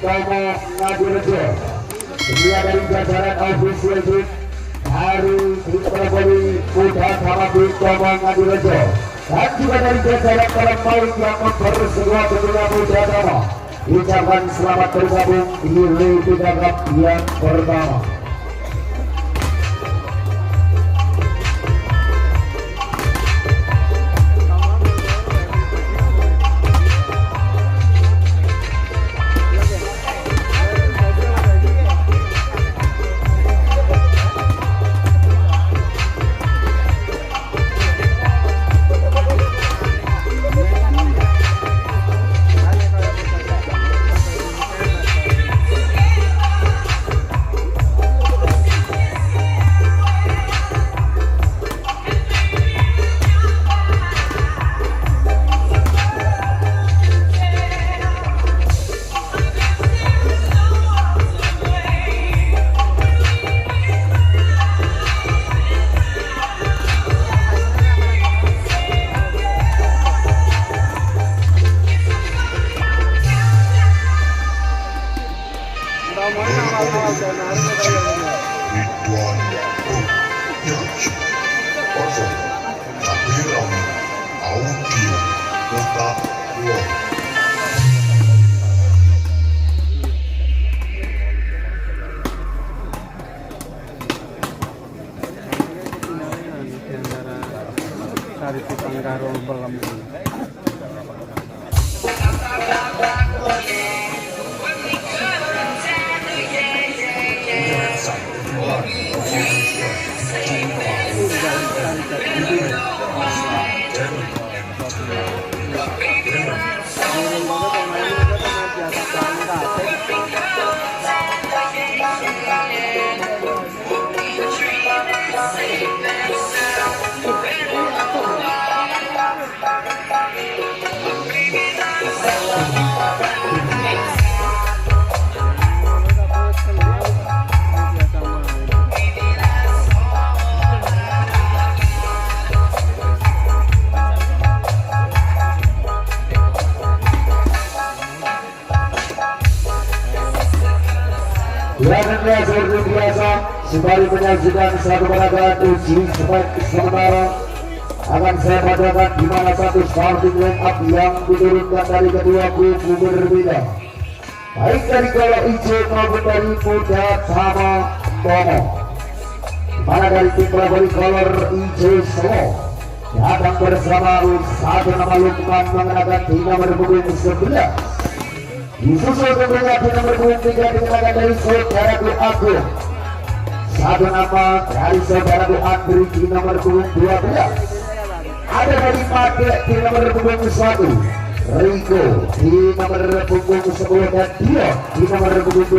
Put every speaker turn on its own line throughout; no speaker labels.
Tomo Ngadirejo. Dia dari jajaran official team dari Triple Putra sama Tomo Ngadirejo. Dan juga dari jajaran para pemain yang mempersetua kedua Putra Tomo. Ucapkan selamat bergabung di Liga Cup yang pertama. Seperti biasa kembali menyajikan satu peragaan uji sementara akan saya padakan di mana satu starting line up yang diturunkan dari kedua kubu berbeda, baik dari kalau hijau maupun dari Putra sama Tomo. Mana dari tim pelabari color hijau Solo datang bersama satu nama Lukman mengenakan di nomor punggung 11. Disusul tentunya di nomor 23 dikenakan dari saudara Agung. Satu nama dari saudara Andri di nomor 12. Ada dari Pade di nomor punggung 1, Riko di nomor punggung 10 dan Dio di nomor punggung 2.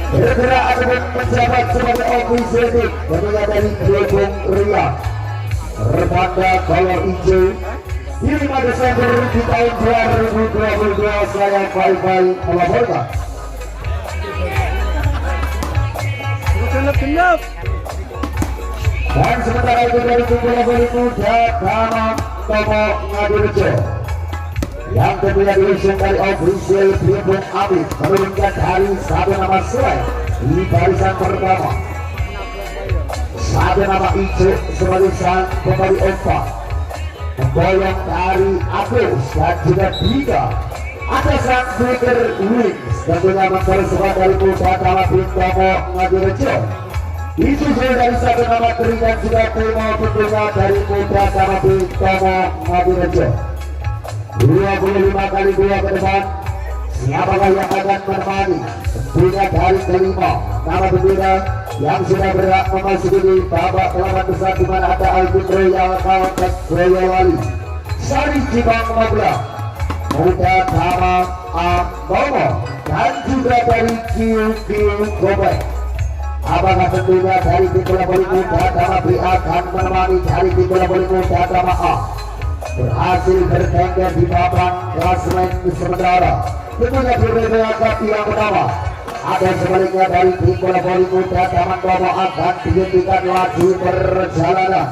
Bergerak akan menjabat sebagai official team tentunya dari Gelembung Ria Rebanda kolor hijau. Di 5 Desember di tahun 2022 saya bye-bye melaporkan. Dan sementara itu dari kumpul muda Dama Tomo Ngadirejo yang tentunya diusung dari official Gelembung Amit menurunkan dari satu nama Selain di barisan pertama, satu nama hijau sebagai sang pemberi obat memboyong dari Agus dan juga Dika. Ada sang Twitter Wings tentunya mempersebat dari Putra Dama Tomo Ngadirejo. Disusul dari satu nama Tri dan juga Timo tentunya dari Putra Dama Tomo Ngadirejo. 25 kali 2 ke depan, siapakah yang akan menemani? Tentunya dari kelima nama berbeda yang sudah berhak memasuki di babak 8 besar di mana ada Alvin Royal Kaltek Boyolali, Sari Cibang Mabla, Muda Dama Tomo dan juga dari QQ Gobek. Apakah tentunya dari tim bola voli muda Dama B akan menemani dari tim bola voli muda Dama A berhasil bertengger di papan klasemen sementara? Tentunya berbeda kaki yang pertama. Ada sebaliknya dari tim bola voli muda Dama Tomo akan dihentikan laju perjalanan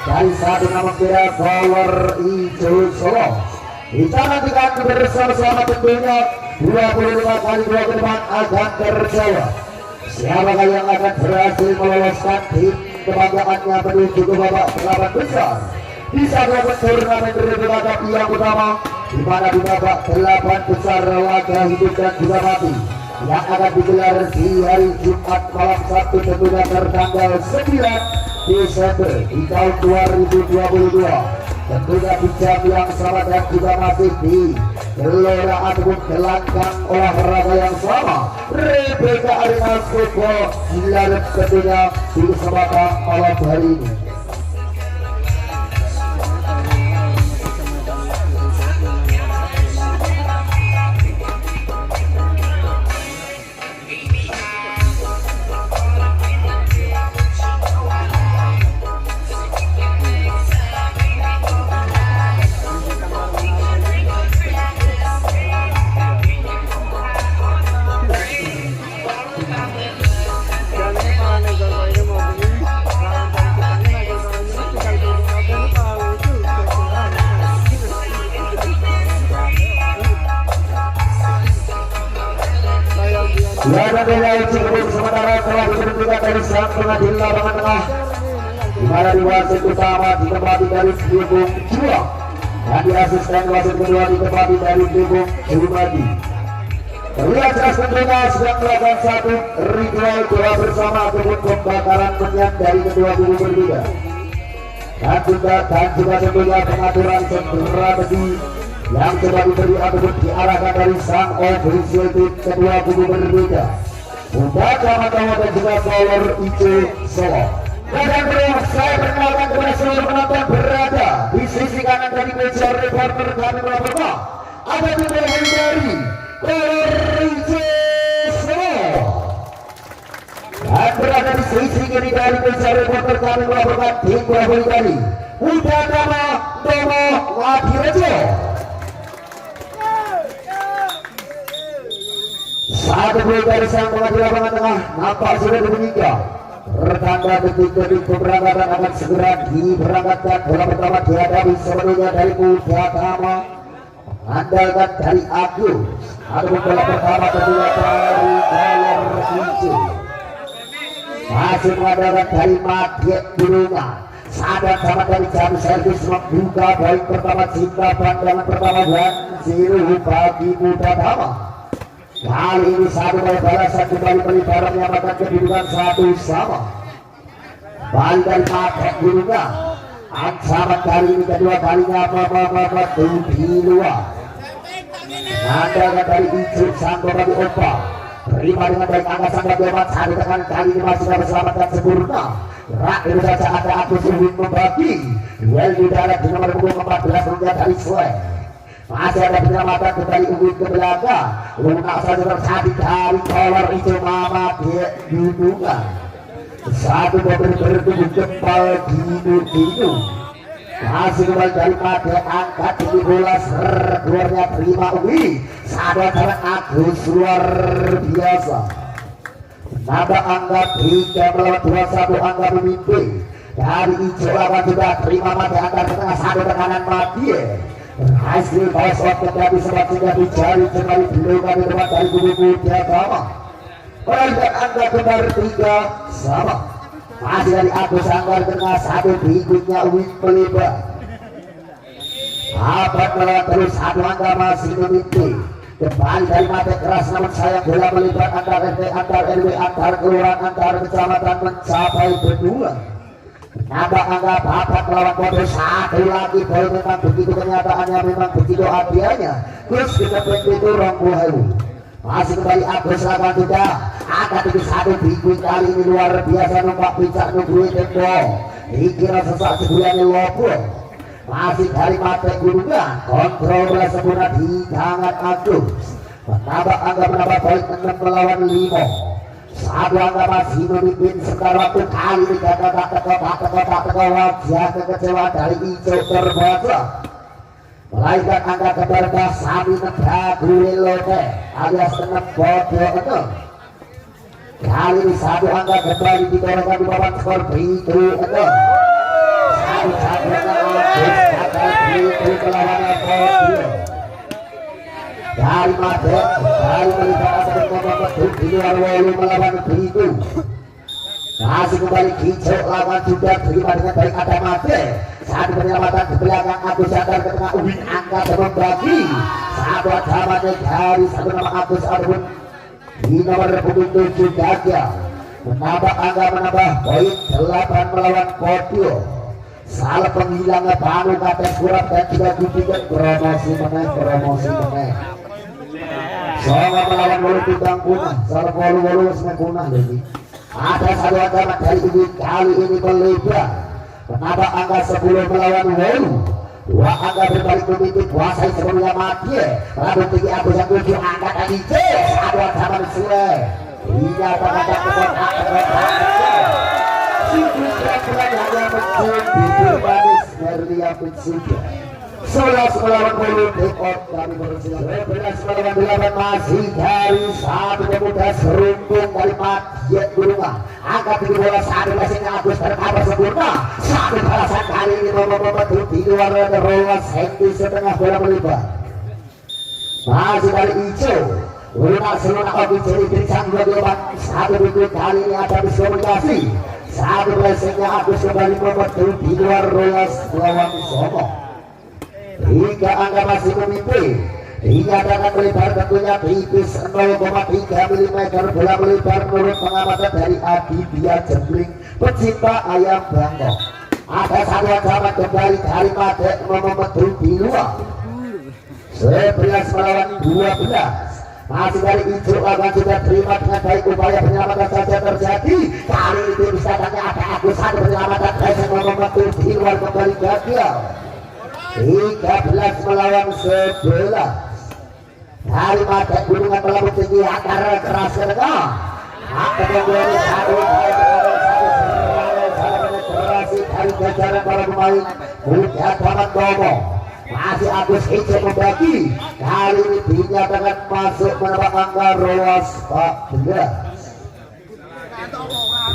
dari satu nama kira Power hijau Solo. Kita nantikan bersama-sama tentunya 25 kali 2 ke depan akan terjawab. Siapakah yang akan berhasil meloloskan tim kebanggaannya menuju ke babak 8 besar? Bisa dapat turnamen berlaga yang utama, di mana di babak 8 besar laga hidup dan juga mati yang akan digelar di hari Jumat malam Sabtu tentunya tertanggal 9 Desember di tahun 2022. Tentunya di jam yang sama dan juga masih di gelora ataupun gelanggang olahraga yang sama, Rebecca Arena Skopo digelar tentunya di kesempatan malam hari ini. Laga nilai cukup sementara telah diberhentikan dari sang pengadil lapangan tengah, di mana di wasit utama ditempati dari Dibung Juang dan di asisten wasit kedua ditempati dari Dibung Jumadi. Terlihat jelas tentunya sedang melakukan satu ritual doa bersama ataupun pembakaran minyak dari kedua kubu berbeda, dan juga tentunya pengaturan strategi yang coba diberi ataupun diarahkan dari sang official tim kedua kubu berbeda, Utama dan juga Power Ijo Solo. Dan beliau saya perkenalkan kepada seluruh penonton berada di sisi kanan dari meja reporter kami melaporkan ada dimulai dari Power Ijo Solo, dan berada di sisi kiri dari meja reporter kami melaporkan tim Power dari Utama Domo Wadirejo. Satu gol dari sang pengadil lapangan tengah nampak sudah dibunyikan. Pertanda detik-detik keberangkatan akan segera diberangkatkan. Bola pertama dihadapi sepenuhnya dari Utama, mengandalkan dari Agus. Adapun bola pertama kedua dari Power Ijo, masih mengandalkan dari Madiek Burungan. Sadar sama dari jam servis membuka baik pertama cinta pandangan pertama dan zero bagi Utama. Kali ini satu kali balasan kembali melibatkan menyamakan kedudukan 1-1. Balik dari Madiek Burungan, ancaman kali ini kedua kalinya di luar. Nandanya dari Ijo Sangko bagi Opa, terima dengan baik angka sang Bagaimana satu tekan kali ini masih dapat selamatkan sempurna. Rak itu saja ada Agus Ruhin membagi duel di darat di nomor punggung 14 rupiah dari Sway. Masih ada penyelamatan kembali unggul ke belakang. Lunak saja terjadi dari Power Ijo Madiek Burungan. Satu mobil bertubuh kepal dinu. Masih kembali dari Madiek angkat tinggi bola keluarnya terima Uwi. Sadar jarak Agus luar biasa. Nada angka 3 melawan 21 angka memimpin. Dari Ijo lawan juga terima Madiek angkat tengah satu tekanan Madiek. Hasil bawah terjadi sempat sudah dicari kembali belum ada tempat dari kubu Utama. Balik angka kembar 3 sama. Masih dari Agus Anggar tengah satu berikutnya Uwit melebar. Abad melawan terus satu angka masih memimpin. Kembali dari Madiek keras namun sayang bola melebar antar RT, antar RW, antar kelurahan, antar kecamatan mencapai berdua. Nambah angka bapak melawan bodoh satu lagi. Bola memang begitu kenyataannya, memang begitu hadiahnya. Terus kita begitu Ronggohewu. Masih kembali Agus lawan juga angka 31 bikin kali ini luar biasa numpak picak nungguin tembok. Dikira sesak sebulannya lopo. Masih dari Madiek Burungan, kontrol bola sempurna di tangan Agus. Menambah angka menambah poin 6 melawan 5. Satu angka masih memimpin sementara waktu kali ini teko wajah kekecewaan dari Ijo terbaca. Melainkan angka keberda Sami Nebragulilote alias 6 bodoh 6. Kali ini satu angka kembali ditorongkan di papan skor Britu 6. Satu-satunya Agus gagal Britu melawan Bodio. dari Made dari melibatkan nomor di luar wolu melawan itu masih kembali hijau lawan juga terima dengan baik ada Made saat penyelamatan di belakang Agus Sadar ke tengah Uwin angkat dan membagi satu zamannya dari satu nama Agus Arbun di nomor punggung 7 gagal menambah angka menambah poin 8 melawan Kodio salah penghilangnya Banu Kates Kurap dan juga Gudikan promosi meneng Songo melawan Wolu Tunggang Punah salah Wolu Semen Punah lagi ada satu agama dari ini kali ini melebar menambah angka 10 melawan Wolu dua angka berbalik memimpin kuasai sebelumnya mati lalu tinggi Agus yang 7 angkat lagi C satu agama Sule hingga pengadap kekotak siklus berat hanya mencium bibir manis Merlia Pitsuda 11 melawan Wolu dekot kami bersilang 11 melawan 8 masih dari satu pemuda seruntung dari Madiak Gurungan angkat tinggi bola saat mesinnya Agus terkabar sempurna satu balasan kali ini membantu di luar ada rolas Hendy setengah bola melibat masih dari Ijo lunak selunak obi jadi berikan 28 satu berikut kali ini ada diskomunikasi satu mesinnya Agus kembali membantu di luar rolas lawan Somo hingga angka masih memimpin dinyatakan melebar tentunya tipis 0,3 mm bola melebar menurut pengamatan dari Aditya Jembling pecinta ayam Bangkok ada satu ancaman kembali dari Made membentuk di luar 11 melawan 12 masih dari Ijo akan juga terima dengan baik upaya penyelamatan saja terjadi kali ini bisa tanya ada Agus satu penyelamatan yang membentuk di luar kembali gagal 13 melawan 11 dari Made Gunungan melambung tinggi akar keras ke tengah akan menjadi satu penetrasi dari jajaran para pemain Budha Taman Domo masih Agus Ijo membagi kali ini dinyatakan masuk menambah angka rolas 14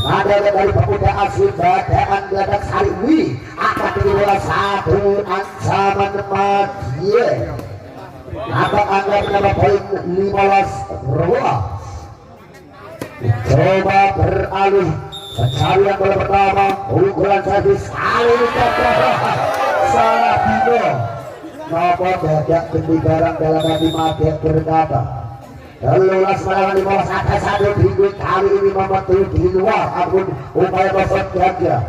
ada dari pemuda asli Badaan Geladak Sariwi akan tinggi bola satu ancaman Madie apa angka menambah poin 15 rolas coba beralih pencarian bola pertama unggulan servis kali ini salah Bino nopo dadak bendi barang dalam hati Made berkata 11 melawan 15 ada satu minggu kali ini membantu di luar apun upaya kosong gagal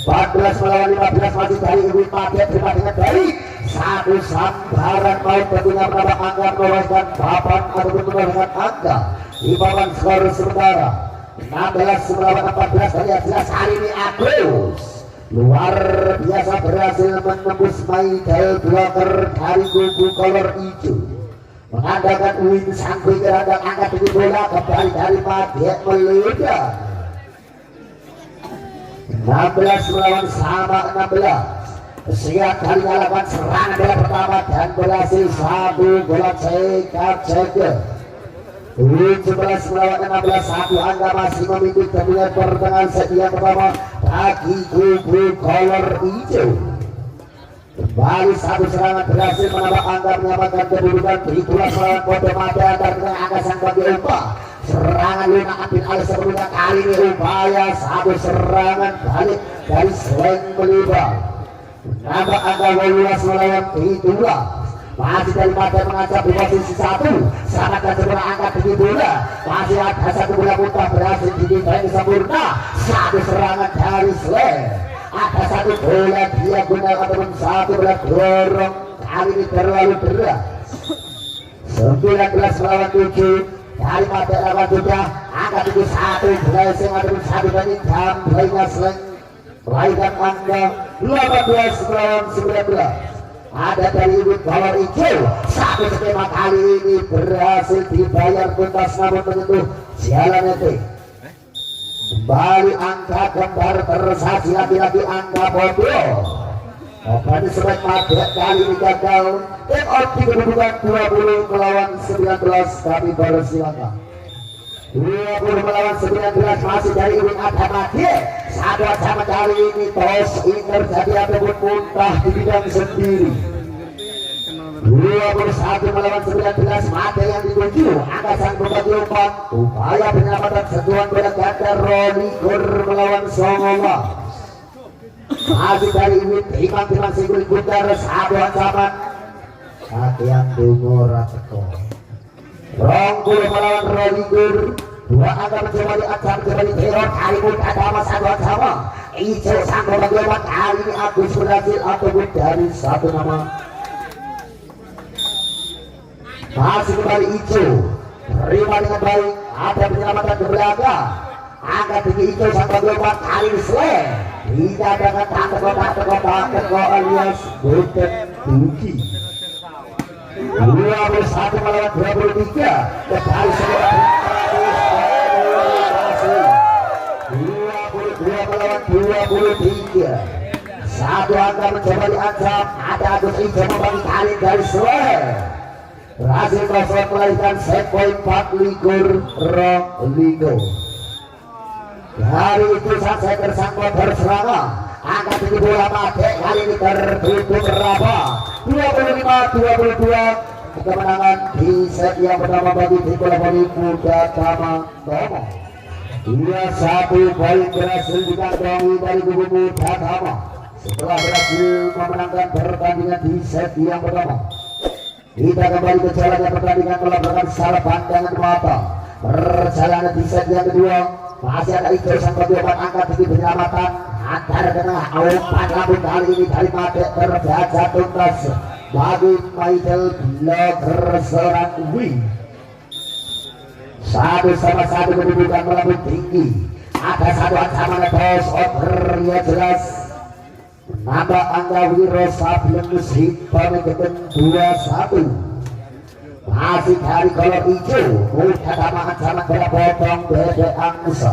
14 melawan 15 masih dari Ibu Made terima dengan baik satu sambaran maut tentunya menambah angka meloloskan papan ataupun menolakkan angka di papan skor sementara 16 melawan 14 dari jelas hari ini Agus luar biasa berhasil menembus middle blocker dari kubu kolor hijau mengandalkan Uwin Sangguy gerandang angkat tinggi bola kembali dari Made melebar 16 melawan sama 16 siap kali lakukan serangan bola pertama dan berhasil satu bola cekat 17 melawan 16 satu angka masih memimpin tentunya pertengahan set yang pertama bagi kubu kolor hijau kembali satu serangan berhasil menambah angka menyamakan kedudukan 17 melawan Kode Made antar dengan angka sang bagi umpa serangan lunak ambil alih sebelumnya kali ini upaya satu serangan balik dari Sleng melibat menambah angka 12 melawan 17 masih dari Made mengancam di posisi 1 sangat dan sempurna angkat tinggi bola masih ada satu bola muntah berhasil didesain sempurna satu serangan dari Sleng ada satu bola diagonal ataupun satu bola dorong kali ini terlalu berat 19 melawan 7 dari Made lawan juga angkat tinggi satu blessing ataupun satu dari gamblenya Sleng melainkan angka 18 melawan 19 ada dari Ibu Kolor Hijau satu skema kali ini berhasil dibayar tuntas namun menyentuh jalan etik kembali angka gambar tersaji lagi-lagi angka bodoh Open Selek Made kali ini gagal take out di kedudukan 20 melawan 19 kami bersilakan 20 melawan 19 masih dari Iwin Adha Made satu ancaman kali ini tos ini terjadi ataupun muntah di bidang sendiri 21 melawan 19 mata yang dituju angka sang pembagi umpan upaya penyelamatan sentuhan bola ganda Roligur melawan Songowa masih dari Iwit timang-timang singgul putar satu ancaman kaki yang dungu rateko Rongkul melawan Roligur dua angka mencoba diancam kembali teror kali pun ada masalah sama Ijo sang pembagi umpan kali ini Agus berhasil ataupun dari satu nama masih kembali Ijo terima dengan baik ada penyelamatan ke belakang angkat tinggi Ijo sampai lompat kali slam tidak dengan teko alias Golden Duki 21 melawan 23 kembali semua 22 melawan 23 satu angka mencoba diancam ada Agus Ijo membagi kali dari slam berhasil kosong melahirkan set point 4 ligur Roligo dari itu saat saya tersangkut berserangan angkat tinggi bola mati kali ini tertutup berapa 25-22 kemenangan di set yang pertama bagi tim bola voli Muda Tama Tomo 2-1 poin berhasil dikantongi dari kubu Muda Tama setelah berhasil memenangkan pertandingan di set yang pertama. Kita kembali ke jalannya pertandingan melakukan salah pandangan mata perjalanan di set yang kedua masih ada Ijo sang pembuat angkat tinggi penyelamatan antara tengah umpan lambung kali ini dari mati terjaga tuntas bagi Michael Blogger seorang wing satu sama satu kedudukan melambung tinggi ada satu ancaman toss over ya jelas nambah angka Wiro Sableng Musibah menjadi 2-1 masih dari kolor hijau udah sama ancaman berpotong Dede Angsa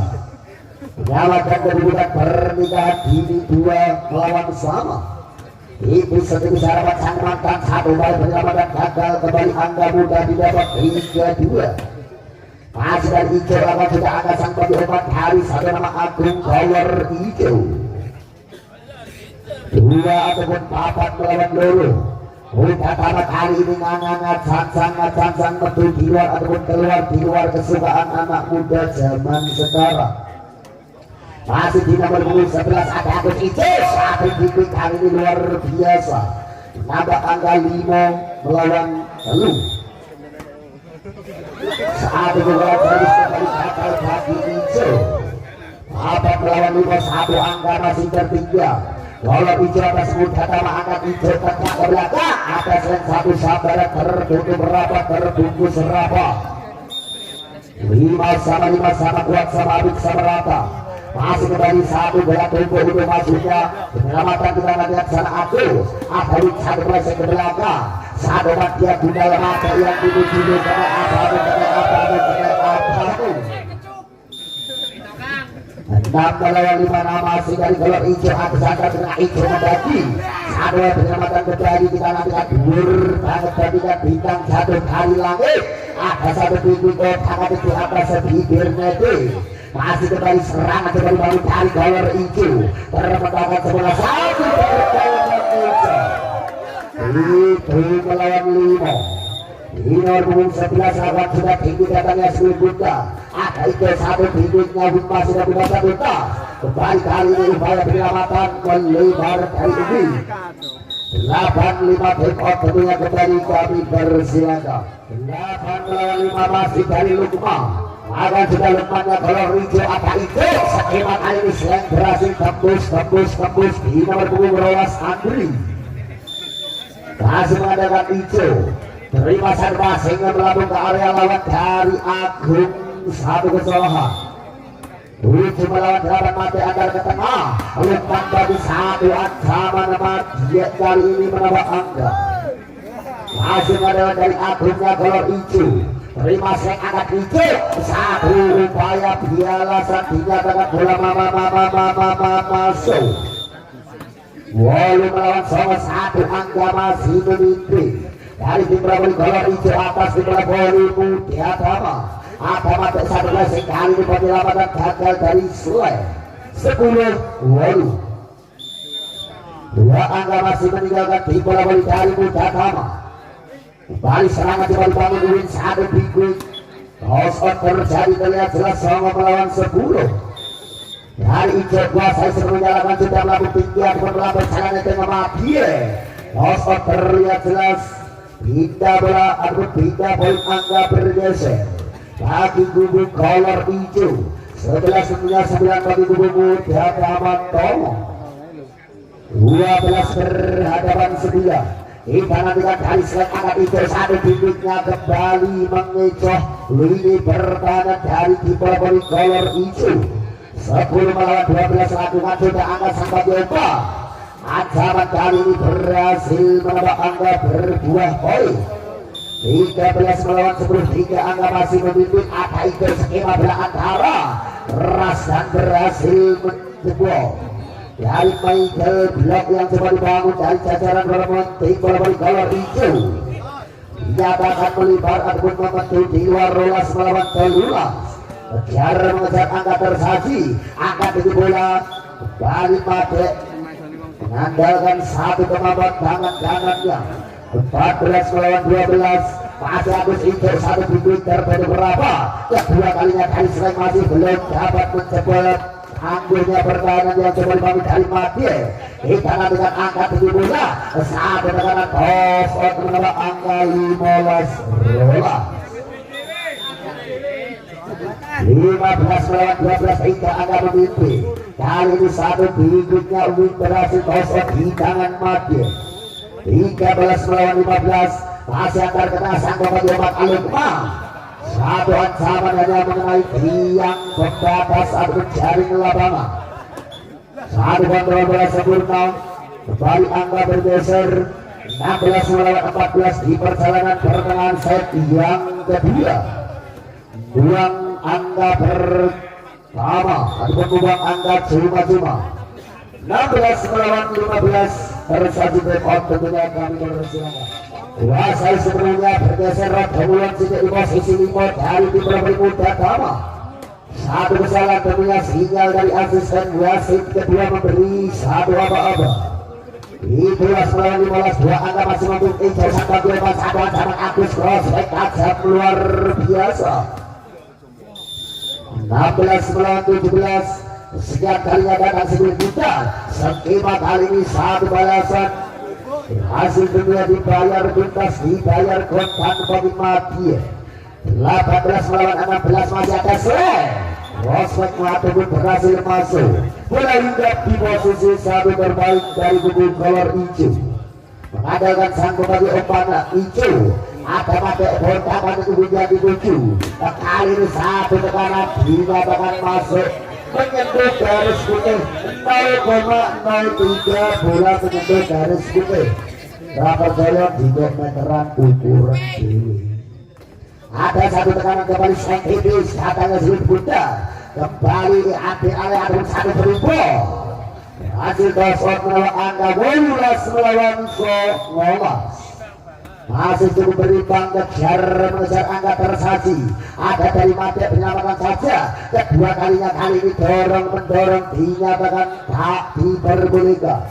menyalakan kedudukan pernikahan dini 2 melawan sama itu sedikit harapan sang mantan satu kali penyelamatan gagal kembali angka muda didapat 3-2 masih dari hijau lawan juga angka sang pembuat hari satu nama Agung Kolor hijau 2 ataupun 4 melawan loro udah tamat kali ini ngangat sangat betul di luar ataupun di luar kesukaan anak muda zaman sekarang masih di nomor 11 ada Agus Ijo satu titik kali ini luar biasa nambah angka 5 melawan lu saat itu terus kembali gagal bagi Ijo 4 melawan 5 satu angka masih tertinggal kalau Ijo atas Muda Tama angkat Ijo tegak ke belakang atas yang satu sabar tertutup berapa terbungkus berapa 5 sama kuat sama habis sama rata masih kembali satu bola tunggu untuk masuknya penyelamatan kita lihat sana Agus ada di satu meleset ke belakang satu dia guna mata yang dituju karena apa 6 melawan 5 masih dari kolor hijau atas angka tengah hijau membagi satu penyelamatan terjadi kita nantikan dur banget dan bintang jatuh kali langit ada satu pintu angkat di atas bibirnya itu masih kembali serangan kembali baru dari kolor hijau terpetakan sebelah satu kolor hijau itu melawan 5 di nomor 11 lawan sudah tinggi datangnya sebelumnya ada itu satu tingginya masih ada buka satu tak kembali kali ini upaya penyelamatan melebar dari ini 8-5 take out tentunya kembali kami bersilakan 8 melawan 5 masih dari Lukman akan sudah Lukmannya kalau hijau ada itu skema kali ini selain berhasil tembus di nomor 12 Andri masih mengadakan hijau terima serba sehingga melambung ke area lawan dari Agung satu kesalahan 7 melawan 8 mati antar ke tengah Lukman bagi satu ancaman nama dia kali ini menambah angka masih mengadakan dari Agungnya kolor hijau terima seng angkat hijau satu upaya bialasan dinyatakan bola masuk Walu melawan sama satu angka masih memimpin dari tim Brawoli kolor hijau atas tim Brawoli Muda Tama ada mati satu lagi kali ini penyelamatan gagal dari Sule 10 Walu 2 angka masih meninggalkan tim Brawoli dari Muda Tama Kembali serangan kembali bangun Uwin satu bingkut. Tosot terjadi terlihat jelas Songo melawan 10. Dari hijau kuasa sebenarnya menyalakan sudah melakukan tinggi ataupun melakukan jalannya tengah mati. Tosot terlihat jelas pindah bola ataupun pindah poin angka bergeser bagi kubu kolor hijau. 11-9 bagi kubu muda Taman Tomo. 12 berhadapan 9. Kita nantikan kali selek angkat hijau satu bibitnya kembali mengecoh lini pertahanan dari kiper poin kolor hijau. 10 melawan 12 lakukan sudah angkat sang Bagiopa. Ancaman kali ini berhasil menambah angka berbuah poin. 13 melawan 10, 3 angka masih memimpin. Ada itu skema belakantara keras dan berhasil menjebol dari Michael blok yang coba dibangun dari jajaran bermonting bola kolor hijau. Dinyatakan melibar ataupun membentuk di luar rolas melawan 13. Kejar mengejar angka tersaji, angkat di bola kembali Made mengandalkan satu kemampuan tangan-tangannya. 14 melawan 12, masih Agus hijau satu bibit terbaru berapa? Kedua kalinya kali selain masih belum dapat menjebol anggunya pertahanan yang coba dibangun dari Made. Kita nantikan angkat di bola satu tekanan toss out menambah angka 15 rola. 15 melawan 12, hingga angka memimpin. Kali ini satu berikutnya Uwin berhasil tosok di tangan Made. 13 melawan 15, masih antar kena sang bagi obat Alukma. Satu ancaman hanya mengenai tiang pembatas atau jaring lapangan. Satu kontrol bola sempurna, kembali angka bergeser. 16 melawan 14 di perjalanan pertengahan set yang kedua. Buang angka pertama ataupun buang angka cuma-cuma. 16 melawan 15 tersaji breakout tentunya kami bersilakan. Kuasai sebelumnya bergeser kemudian tidak di posisi 5 dari tim muda Tama. Satu kesalahan tentunya sinyal dari asisten wasit kedua memberi satu aba-aba. 15 melawan 15, 2 angka masih mampu hijau sang Bagiopa. Satu ancaman Agus prospek tajam luar biasa. 16 melawan 17, setiap kalinya datang sebelum kita. Skema kali ini satu balasan. Hasil dunia dibayar tuntas, dibayar kontan bagi Made. 18 melawan 16, masih ada selek. Prospek Made pun berhasil masuk. Bola hinggap di posisi satu terbaik dari kubu kolor hijau. Mengandalkan sang pembagi umpan hijau. Ada Made bontakan itu menjadi 7. Kali ini satu tekanan dinyatakan masuk menyentuh garis putih 0,03 bola menyentuh garis putih. Berapa jaya 3 meteran ukuran dewi. Ada satu tekanan kembali sang tipis, katanya sulit bunda. Kembali diambil oleh Adun satu beribu. Hasil tosot melawan angka 12 melawan 19. Masih cukup berimbang, kejar mengejar angka tersaji. Ada dari Made menyamakan saja. Kedua kalinya kali ini dorong mendorong dinyatakan tak diperbolehkan.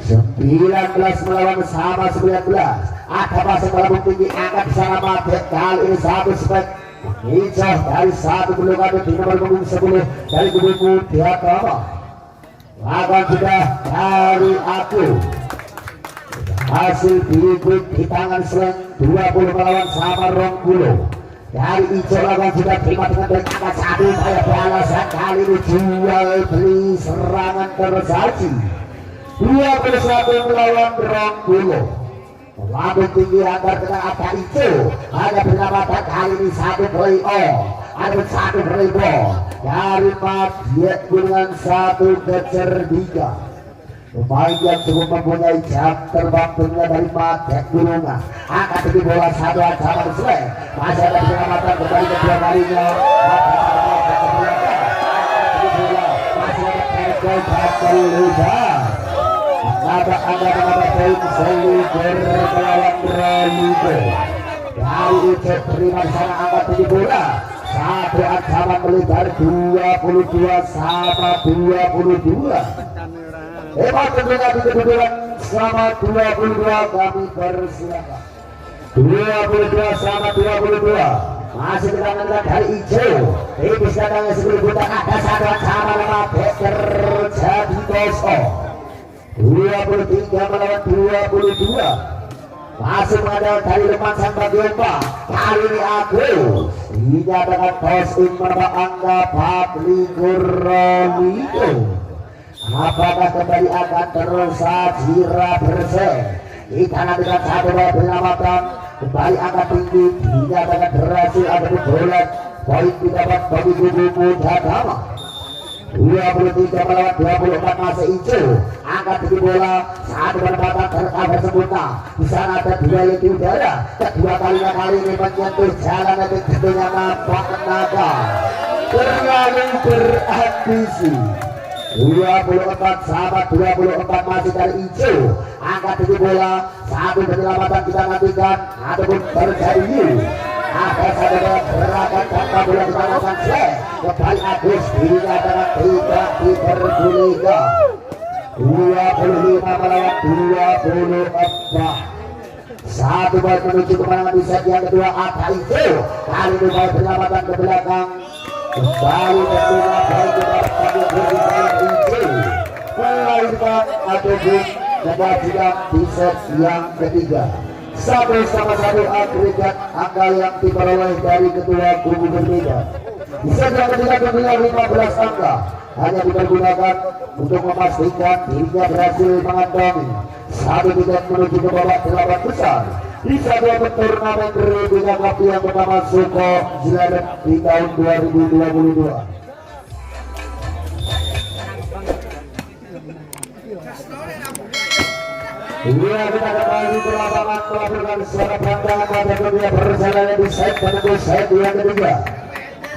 19 melawan sama 19. Ada masih melambung tinggi angkat di sana Made. Kali ini satu spek hijau dari satu belum ada di nomor punggung 10 dari kubu muda Tama. Lawan sudah dari aku. Hasil berikut di tangan Slang 20 melawan sama 20. Dari hijau lawan sudah terima dengan baik angkat satu. Saya balasan kali ini jual beli serangan tersaji. 21 melawan 20. Melambung tinggi angkat dengan ada hijau. Hanya bernama kali ini satu play off. Ada satu play ball dari Made dengan satu kecerdikan. Pemain yang cukup mempunyai jam terbang dunia dari Made Gunungan. Angkat tinggi bola satu ancaman selek. Masih ada penyelamatan kembali kedua kalinya. Masih ada tergol battle lebar. Ada poin seliber melawan Roligo. Dari Ucap terima di sana angkat tinggi bola. Satu ancaman melebar 22 sama 22. Hebat tentunya di kedudukan sama 22 kami persilakan. 22 sama 22 masih kita mendengar dari hijau tipis datangnya sebelum buta ada saduan sama 5 meter jadi kosong. 23 melawan 22 masih mengandalkan dari depan sang bagian Pak. Kali ini Agus dinyatakan toss in menambah angka 45 Ronito. Apakah kembali akan tersaji bersih di kanan dengan satu bola penyelamatan kembali angka tinggi dinyatakan berhasil ada bola poin didapat bagi kubu Muda Dama. 23 melawan 24 masih hijau angkat tinggi bola satu penempatan tercover sempurna. Di sana ada dua yang di udara kedua kalinya kali ini menyentuh jalan yang tentunya nampak tenaga terlalu berambisi. 24 sama 24 masih dari hijau angkat tinggi bola satu penyelamatan kita nantikan ataupun terjadi ada satu gerakan tanpa bola dimanapun selesai kembali Agus dinyatakan tidak diperbolehkan. 25 melawan 24 satu baik menuju kemenangan di set yang kedua ada hijau kali ini baik penyelamatan ke belakang kembali tentunya baik kita hijau melahirkan ataupun kebajikan di set yang ketiga. Satu sama satu agregat angka yang diperoleh dari kedua kubu berbeda. Di set yang ketiga tentunya 15 angka hanya dipergunakan untuk memastikan dirinya berhasil mengantongi satu tiket menuju ke babak 8 besar di satu turnamen Rebeka Cup yang pertama Suko Jiladet di tahun 2022. Iya, kita kembali ke lapangan melakukan suara bantuan pada kedua perjalanan di set menuju set yang ketiga.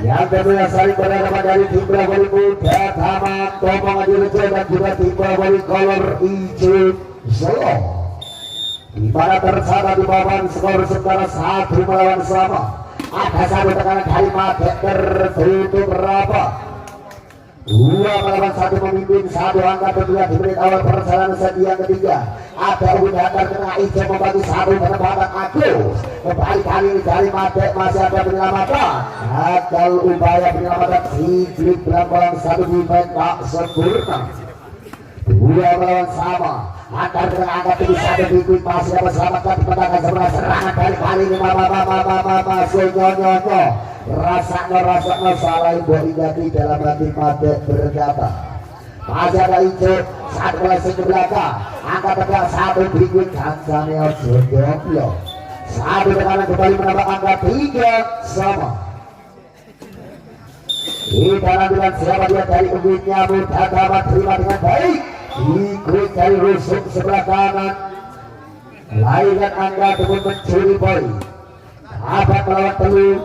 Yang tentunya saling berhadapan dari tim bola voli Muda Dama Tomong Adirejo dan juga tim bola voli Kolor Hijau Solo. Di mana tercatat di papan skor sementara 1 melawan sama. Ada satu tekanan dari Mate tertutup rapat. 2 melawan 1 memimpin satu angka tentunya di menit awal perjalanan set yang ketiga. Ada Ubi Hantar kena hijau membagi satu penempatan Agus. Kembali kali ini dari Mate masih ada penyelamatan. Gagal upaya penyelamatan Sigrid berambalan satu defense tak sempurna. 2 melawan sama. Antar dengan angka tinggi satu Sigrid masih dapat selamatkan di petangga sebelah serangan dari kali ini masuk nyonyo. Rasanya salah ibu ingati dalam hati Mate berkata. Masih ada hijau saat meleset ke belakang angkat tegak satu berikut kancangnya jodoh satu tekanan kembali menambah angka 3 sama. Kita nantikan siapa dia dari unitnya Muda Dama terima dengan baik ikut dari rusuk sebelah kanan melahirkan angka ataupun mencuri poin dapat melawan telur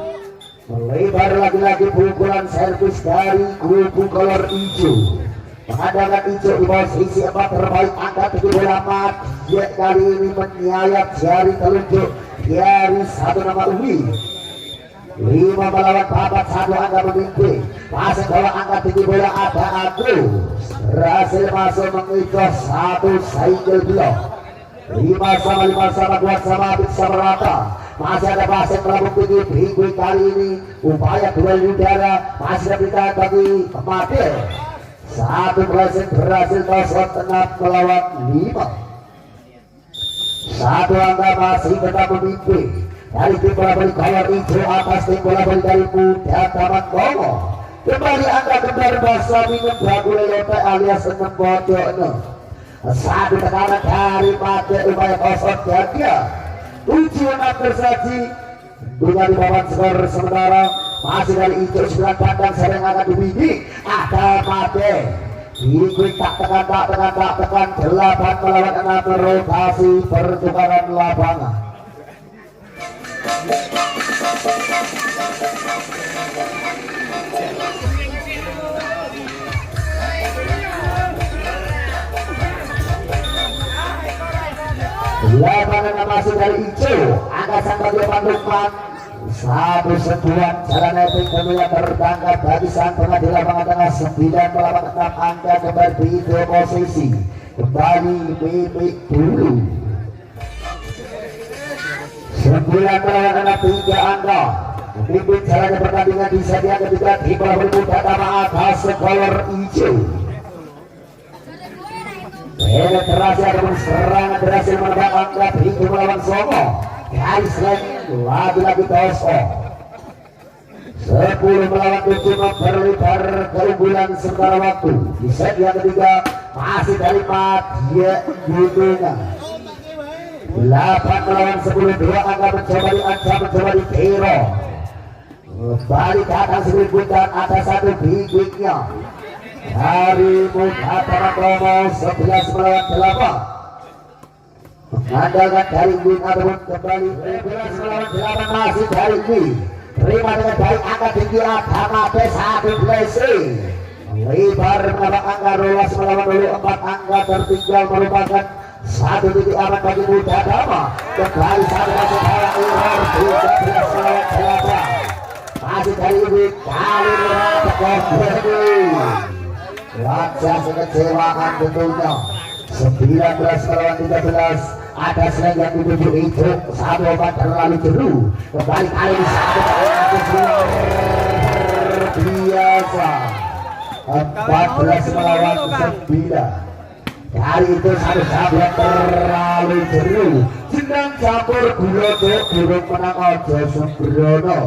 melebar lagi-lagi pukulan servis dari kubu Kolor Hijau. Mengandalkan hijau di bawah sisi 4 terbaik angka tinggi bola mat. Dia kali ini menyayat jari telunjuk dari satu nama Umi. 5 melawan 4 satu angka memimpin. Masuk bawah angka tinggi bola ada Agus. Berhasil masuk mengikut satu cycle block. 5 sama 2 sama habis sama rata. Masih ada pasien melambung tinggi Bingui kali ini upaya duel udara masih diberikan bagi Mate. Satu berhasil kosong tengah melawan 5. Satu angka masih tetap memimpin dari tim bola voli Kolor Hijau atas tim bola voli dari Muda Dama Kongo. Kembali angka kendar bahasa minum Bagule Yote alias Enem Bodono. Satu tekanan dari Mate upaya kosong jaga. Tujuan tersaji dengan di papan skor sementara masih dari hijau 9 kandang sering akan dibidik ada Mate ikut tak tekan 8 melawan 6 rotasi pertukaran lapangan. Lapangan masih dari hijau angka sang bagi Pandukman satu sentuhan jalan netting tentunya tertangkap dari sang pengadilan lapangan tengah 9 melawan 6 angka kembali di posisi kembali Bibik dulu 9 melawan 3 angka memimpin jalannya pertandingan di set yang ketiga di bawah bermuda nama atas skor hijau. Penetrasi ataupun serangan berhasil menembak angka Bibik melawan Songo. Garis lagi-lagi kosong 10 melawan 7 memperlebar keunggulan sementara waktu di set yang ketiga masih dari Madia Yudunga 8 melawan 10 dua angka mencoba diancam mencoba dikiro balik ke atas dan ada satu bibitnya dari Muhammad Romo 11 melawan 8 mengandalkan dari win ataupun kembali 11 melawan 8 masih dari win terima dengan baik angka tinggi Agama satu blessing lebar menambah angka Rolas melawan 4 angka tertinggal merupakan satu titik aman bagi Muda Dama kembali satu masuk bola error 13 melawan 8 masih dari win kali ini wajah kekecewaan tentunya 19 melawan 13 ada selain yang dituju itu satu obat terlalu jeru kembali kali ini satu biasa 14 melawan 9 kali itu satu sahabat terlalu jeru jenang campur gula tuh burung menang ojo sembrono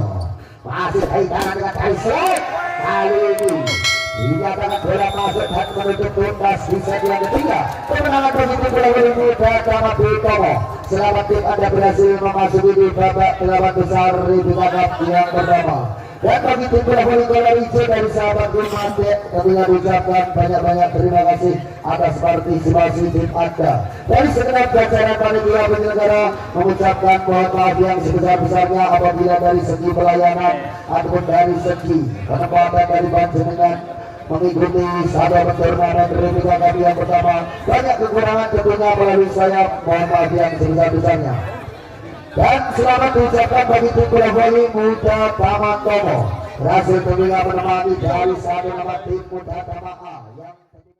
masih kaitan dengan kali selek kali ini dinyatakan bola masuk dan menutup tuntas di set yang ketiga kemenangan positif bola voli Muda Dama Bitomo selamat tim Anda berhasil memasuki di babak 8 besar di babak yang pertama dan bagi tim bola voli Kolor Hijau dari sahabat Gunman tentunya ucapkan banyak-banyak terima kasih atas partisipasi tim Anda dari segenap jajaran panitia penyelenggara mengucapkan mohon maaf yang sebesar-besarnya apabila dari segi pelayanan ataupun dari segi penempatan dari panjenengan mengikuti sahabat turnamen Republik kami yang pertama banyak kekurangan tentunya melalui saya mohon maaf yang sebesar-besarnya dan selamat diucapkan bagi tim bola voli Muda Dama Tomo berhasil tentunya menemani dari satu nama tim Muda Dama A